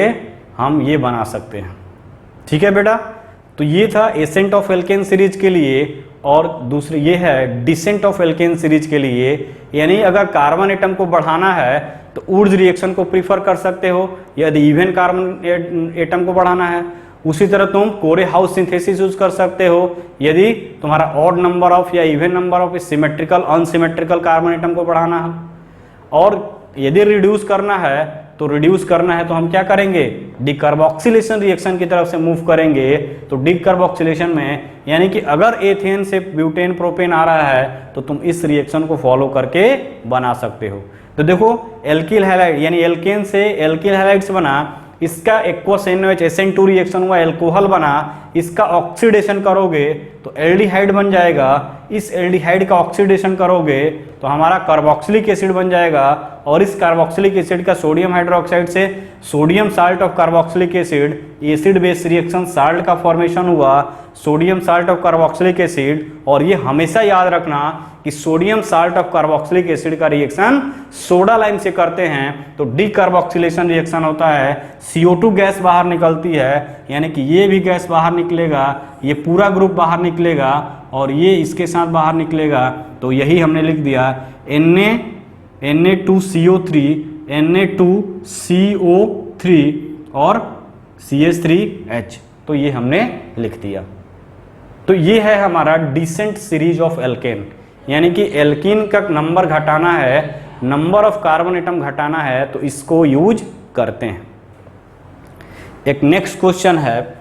हम ये बना सकते हैं। ठीक है बेटा, तो ये था एसेंट ऑफ एल्केन सीरीज के लिए, और दूसरी ये है डिसेंट ऑफ एल्केन सीरीज के लिए। यानी अगर कार्बन एटम को बढ़ाना है तो ऊर्ज रिएक्शन को प्रीफर कर सकते हो, यदि इवन कार्बन एटम को बढ़ाना है। उसी तरह तुम कोरे हाउस सिंथेसिस यूज कर सकते हो, यदि तुम्हारा ऑड नंबर ऑफ या even number of symmetrical unsymmetrical carbon atom को बढ़ाना है। और यदि रिड्यूस करना है तो हम क्या करेंगे, डीकार्बोक्सिलेशन रिएक्शन की तरफ से मूव करेंगे। तो डीकार्बोक्सिलेशन में यानी कि अगर एथेन से ब्यूटेन प्रोपेन आ रहा है तो तुम इस रिएक्शन को फॉलो करके बना सकते हो। तो देखो एल्किल हैलाइड यानी एल्केन से एल्किल हैलाइड्स बना, इसका एक्वस NaOH SN2 रिएक्शन हुआ, एल्कोहल बना, इसका ऑक्सीडेशन करोगे तो एल्डिहाइड बन जाएगा। इस एल्डिहाइड का ऑक्सीडेशन करोगे तो हमारा कार्बोक्सिलिक एसिड बन जाएगा, और इस कार्बोक्सिलिक एसिड का सोडियम हाइड्रोक्साइड से sodium salt of carboxylic acid, acid base reaction, salt का फॉर्मेशन हुआ, sodium salt of carboxylic acid. और ये हमेशा याद रखना कि sodium salt of carboxylic acid का रिएक्शन सोडा लाइम से करते हैं तो डीकार्बोक्सिलेशन रिएक्शन होता है, CO2 गैस बाहर निकलती है, यानी कि ये भी गैस बाहर निकलेगा, ये पूरा ग्रुप बाहर निकलेगा और ये इसके साथ बाहर निकलेगा। तो यही हमने लिख दिया Na2CO3, Na2CO3 और CH3H, तो ये हमने लिख दिया। तो ये है हमारा डिसेंट सीरीज ऑफ एल्केन, यानी कि एल्कीन का नंबर घटाना है, नंबर ऑफ कार्बन एटम घटाना है तो इसको यूज करते हैं। एक नेक्स्ट क्वेश्चन है,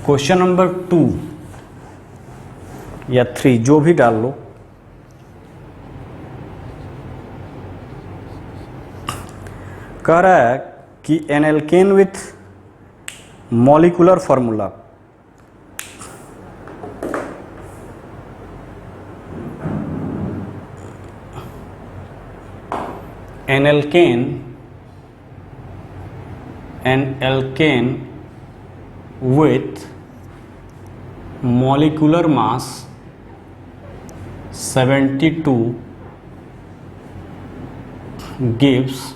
क्वेश्चन नंबर 2 या 3 जो भी डाल लो। कह रहा है कि an alkane with molecular formula an alkane with molecular mass 72 gives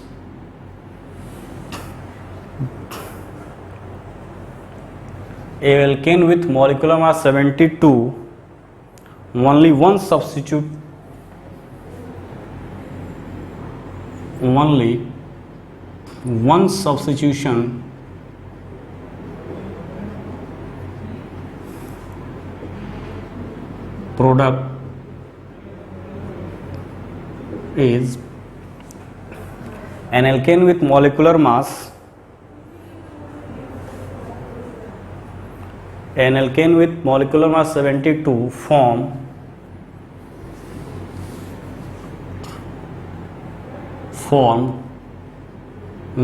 a alkane with molecular mass 72, only one substitution product is an alkane with molecular mass 72 form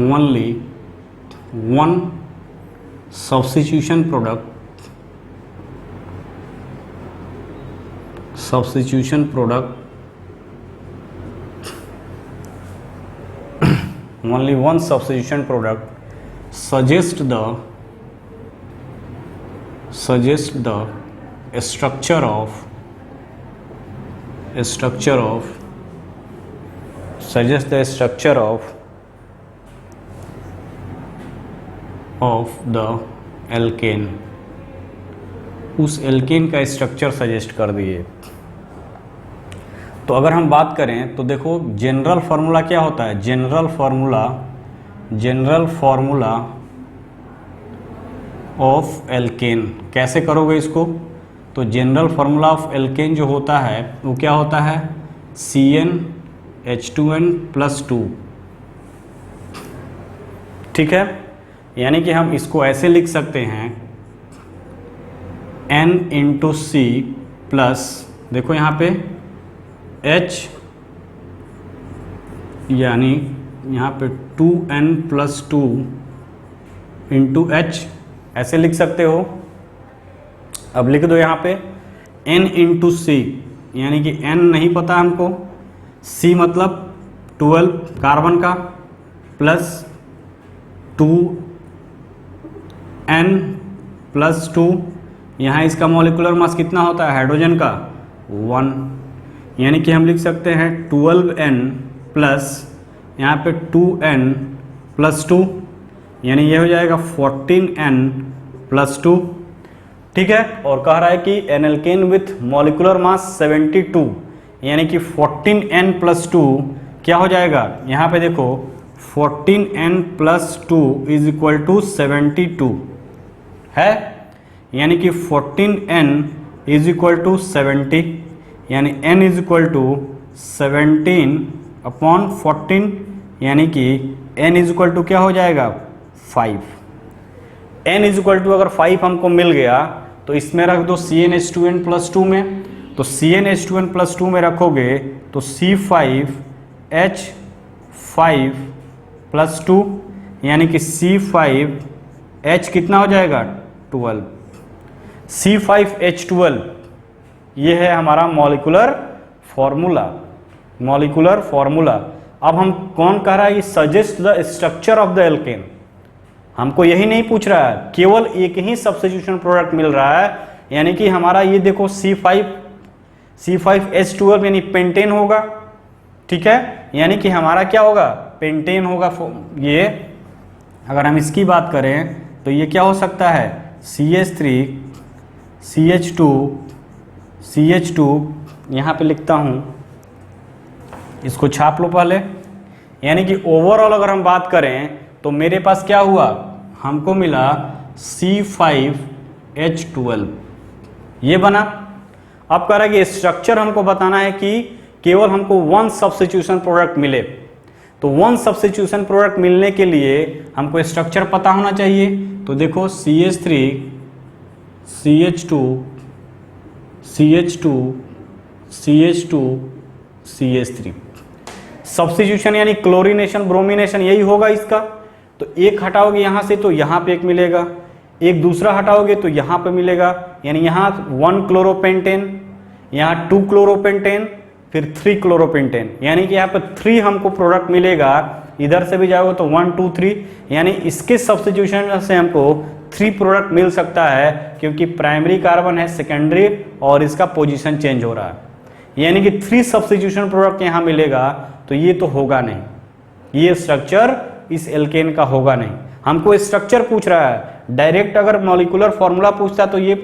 only one substitution product only one substitution product suggest the structure of the alkene, उस alkene का structure suggest कर दिए। तो अगर हम बात करें तो देखो जनरल फार्मूला क्या होता है, जनरल फार्मूला ऑफ एल्केन। कैसे करोगे इसको, तो जनरल फार्मूला ऑफ एल्केन जो होता है वो क्या होता है, CnH2n+2। ठीक है, यानी कि हम इसको ऐसे लिख सकते हैं N×C प्लस, देखो यहाँ पे H, यानी यहाँ पे 2n+2 × H ऐसे लिख सकते हो। अब लिख दो यहाँ पे N×C, यानी कि N नहीं पता हमको, C मतलब 12 कार्बन का, प्लस 2n+2, यहाँ इसका मॉलिक्यूलर मास कितना होता है हाइड्रोजन का 1, यानी कि हम लिख सकते हैं 12n प्लस यहाँ पे 2n+2, यानी ये हो जाएगा 14n+2। ठीक है, और कह रहा है कि an alkane with molecular mass 72, यानी कि 14n+2 क्या हो जाएगा, यहाँ पे देखो 14n+2 = 72 है, यानी कि 14n = 70, यानी n = 17/14, यानी कि n = क्या हो जाएगा 5। n = अगर 5 हमको मिल गया तो इसमें रख दो CnH2n+2 में, तो CnH2n+2 में रखोगे तो C5H5+2, यानी कि C5H कितना हो जाएगा 12, C5H12, ये है हमारा मॉलिक्यूलर फॉर्मूला। अब हम कौन कह रहा है, ये suggest the structure of the alkene, हमको यही नहीं पूछ रहा है, केवल एक ही सब्स्टिट्यूशन प्रोडक्ट मिल रहा है, यानी कि हमारा ये देखो C5H12 यानी पेंटेन होगा। ठीक है, यानी कि हमारा क्या होगा, पेंटेन होगा। ये अगर हम इसकी बात करें तो ये क्या हो सकता है, CH3 CH2 यहाँ पे लिखता हूँ, इसको छाप लो पहले। यानी कि ओवरऑल अगर हम बात करें तो मेरे पास क्या हुआ, हमको मिला C5H12, ये बना। अब कह रहा है कि स्ट्रक्चर हमको बताना है कि केवल हमको वन सब्स्टिट्यूशन प्रोडक्ट मिले, तो वन सब्स्टिट्यूशन प्रोडक्ट मिलने के लिए हमको स्ट्रक्चर पता होना चाहिए। तो देखो CH3 CH2 सब्स्टिट्यूशन यानी क्लोरीनेशन ब्रोमिनेशन यही होगा इसका। तो एक हटाओगे यहाँ से तो यहाँ पे एक मिलेगा, एक दूसरा हटाओगे तो यहाँ पे मिलेगा, यानी यहाँ 1 क्लोरोपेंटेन, यहाँ 2 क्लोरोपेंटेन, फिर 3 क्लोरोपेंटेन, यानी कि यहाँ पे 3 हमको प्रोडक्ट मिलेगा। इधर से भी जाओगे तो 1 2 3, यानी इसके सब्स्टिट्यूशन से हमको 3 प्रोडक्ट मिल सकता है, क्योंकि प्राइमरी कार्बन है, सेकेंडरी और इसका पोजीशन चेंज हो रहा है, यानी कि 3 सब्स्टिट्यूशन प्रोडक्ट यहाँ मिलेगा। तो ये तो होगा नहीं, ये स्ट्रक्चर इस एल्केन का होगा नहीं। हमको स्ट्रक्चर पूछ रहा है, डायरेक्ट अगर मॉलिक्यूलर फॉर्मूला पूछता तो ये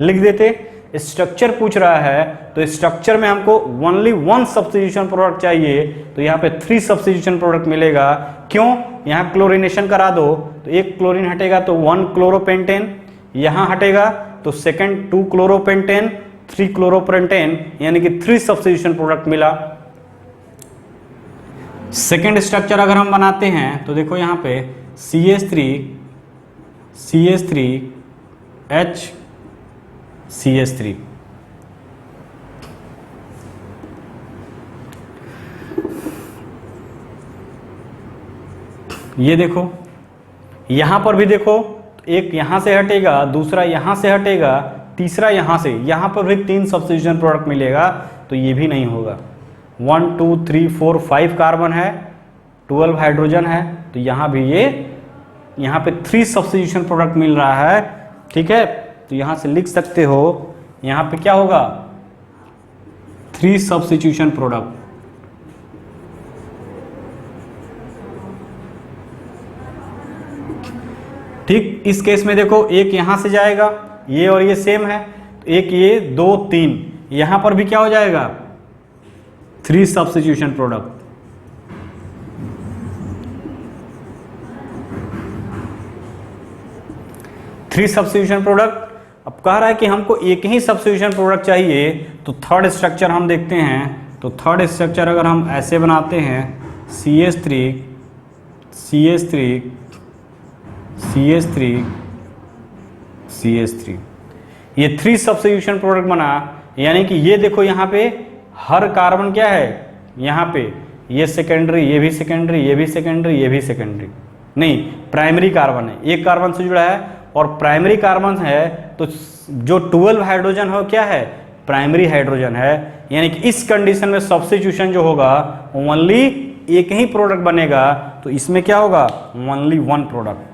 लिख देते, स्ट्रक्चर पूछ रहा है तो स्ट्रक्चर में हमको ओनली वन सब्स्टिट्यूशन प्रोडक्ट चाहिए, तो यहाँ पे 3 सब्स्टिट्यूशन प्रोडक्ट मिलेगा। क्यों, यहाँ क्लोरीनेशन करा दो तो एक क्लोरीन हटेगा तो 1 क्लोरोपेंटेन, यहाँ हटेगा तो सेकंड 2 क्लोरोपेंटेन, 3 क्लोरोपेंटेन, यानी कि 3 सब्स्टिट्यूशन प्रोडक्ट मिला। सेकेंड स्ट्रक्चर अगर हम बनाते हैं तो देखो यहाँ पे CH3 ये देखो यहाँ पर भी देखो, एक यहाँ से हटेगा, दूसरा यहाँ से हटेगा, तीसरा यहाँ से, यहाँ पर भी 3 सब्स्टिट्यूशन प्रोडक्ट मिलेगा, तो ये भी नहीं होगा। 1 2 3 4 5 कार्बन है, 12 हाइड्रोजन है, तो यहाँ भी ये, यहाँ पे 3 सब्स्टिट्यूशन प्रोडक्ट मिल रहा है, ठीक है। तो यहाँ से लिख सकते हो, यहाँ पे क्या होगा, 3 सब्स्टिट्यूशन प्रोडक्ट। ठीक, इस केस में देखो, एक यहां से जाएगा, ये और ये सेम है, तो एक ये 2 3, यहां पर भी क्या हो जाएगा, 3 substitution product. Three substitution product. अब कह रहा है कि हमको एक ही सब्स्टिट्यूशन प्रोडक्ट चाहिए, तो थर्ड स्ट्रक्चर हम देखते हैं। तो थर्ड स्ट्रक्चर अगर हम ऐसे बनाते हैं, CH3 CH3 CH3 CH3, ये 3 सब्स्टिट्यूशन प्रोडक्ट बना। यानी कि ये देखो, यहाँ पे हर कार्बन क्या है, यहाँ पे ये सेकेंडरी, ये भी सेकेंडरी, ये भी सेकेंडरी, ये भी सेकेंडरी, नहीं प्राइमरी कार्बन है, एक कार्बन से जुड़ा है और प्राइमरी कार्बन है, तो जो 12 हाइड्रोजन हो क्या है, प्राइमरी हाइड्रोजन है। यानी कि इस कंडीशन में सब्स्टिट्यूशन जो होगा ओनली एक ही प्रोडक्ट बनेगा, तो इसमें क्या होगा, ओनली 1 प्रोडक्ट,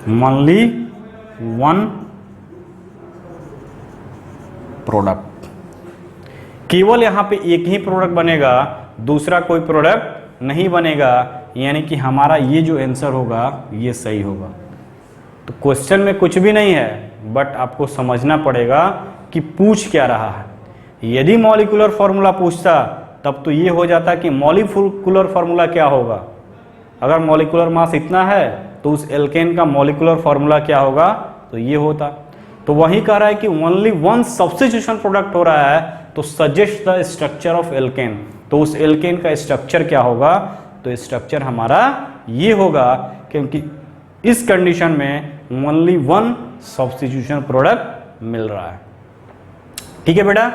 ओनली 1 प्रोडक्ट, केवल यहां पे एक ही प्रोडक्ट बनेगा, दूसरा कोई प्रोडक्ट नहीं बनेगा। यानी कि हमारा ये जो आंसर होगा ये सही होगा। तो क्वेश्चन में कुछ भी नहीं है, बट आपको समझना पड़ेगा कि पूछ क्या रहा है। यदि मॉलिक्यूलर फार्मूला पूछता तब तो ये हो जाता कि मॉलिक्यूलर फार्मूला क्या होगा, अगर मॉलिक्यूलर मास इतना है तो उस एल्केन का मॉलिक्यूलर फार्मूला क्या होगा, तो ये होता। तो वही कह रहा है कि ओनली 1 सब्स्टिट्यूशन प्रोडक्ट हो रहा है, तो suggest the structure of alkene. तो उस एल्केन का स्ट्रक्चर क्या होगा, तो स्ट्रक्चर हमारा ये होगा, क्योंकि इस कंडीशन में ओनली 1 सब्स्टिट्यूशन प्रोडक्ट मिल रहा है। ठीक है बेटा,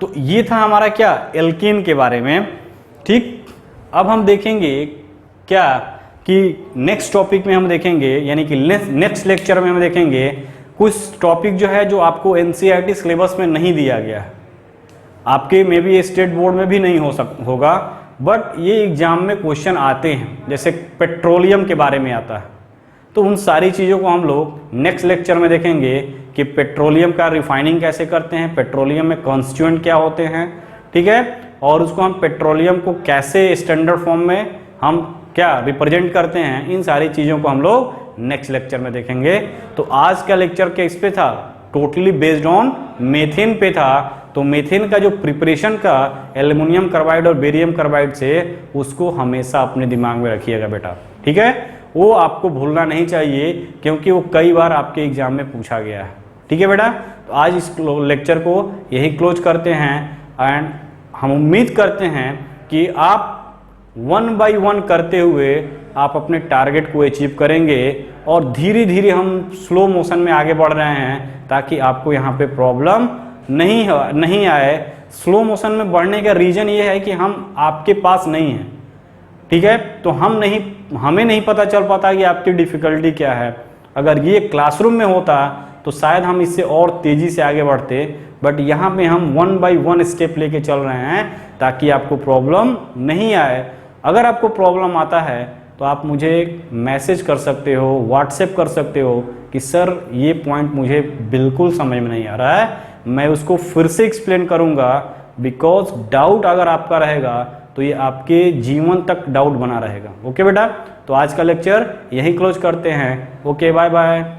तो ये था हमारा क्या, एल्केन के बारे में। ठीक, अब हम देखेंगे क्या कि नेक्स्ट टॉपिक में हम देखेंगे, यानी कि नेक्स्ट लेक्चर में हम देखेंगे कुछ टॉपिक जो है जो आपको एनसीईआरटी सिलेबस में नहीं दिया गया है, आपके मे बी स्टेट बोर्ड में भी नहीं होगा, बट ये एग्जाम में क्वेश्चन आते हैं। जैसे पेट्रोलियम के बारे में आता है, तो उन सारी चीज़ों को हम लोग नेक्स्ट लेक्चर में देखेंगे कि पेट्रोलियम का रिफाइनिंग कैसे करते हैं, पेट्रोलियम में कॉन्स्टिट्यूएंट क्या होते हैं, ठीक है, और उसको हम पेट्रोलियम को कैसे स्टैंडर्ड फॉर्म में हम क्या रिप्रेजेंट करते हैं, इन सारी चीज़ों को हम लोग नेक्स्ट लेक्चर में देखेंगे। तो आज का लेक्चर किस पे था, टोटली बेस्ड ऑन मेथेन पे था। तो मेथेन का जो प्रिपरेशन का एल्युमिनियम कार्बाइड और बेरियम कार्बाइड से, उसको हमेशा अपने दिमाग में रखिएगा बेटा, ठीक है, वो आपको भूलना नहीं चाहिए, क्योंकि वो कई बार आपके एग्जाम में पूछा गया है। ठीक है बेटा, तो आज इस लेक्चर को यही क्लोज करते हैं, एंड हम उम्मीद करते हैं कि आप 1 बाय 1 करते हुए आप अपने टारगेट को अचीव करेंगे, और धीरे धीरे हम स्लो मोशन में आगे बढ़ रहे हैं, ताकि आपको यहाँ पे प्रॉब्लम नहीं आए। स्लो मोशन में बढ़ने का रीज़न ये है कि हम आपके पास नहीं हैं, ठीक है, तो हमें नहीं पता चल पाता कि आपकी डिफ़िकल्टी क्या है। अगर ये क्लासरूम में होता तो शायद हम इससे और तेज़ी से आगे बढ़ते, बट यहाँ पे हम 1 बाय 1 स्टेप लेके चल रहे हैं, ताकि आपको प्रॉब्लम नहीं आए। अगर आपको प्रॉब्लम आता है तो आप मुझे मैसेज कर सकते हो, व्हाट्सएप कर सकते हो कि सर ये पॉइंट मुझे बिल्कुल समझ में नहीं आ रहा है, मैं उसको फिर से एक्सप्लेन करूँगा। बिकॉज डाउट अगर आपका रहेगा तो ये आपके जीवन तक डाउट बना रहेगा। ओके बेटा, तो आज का लेक्चर यहीं क्लोज करते हैं। Okay, bye bye.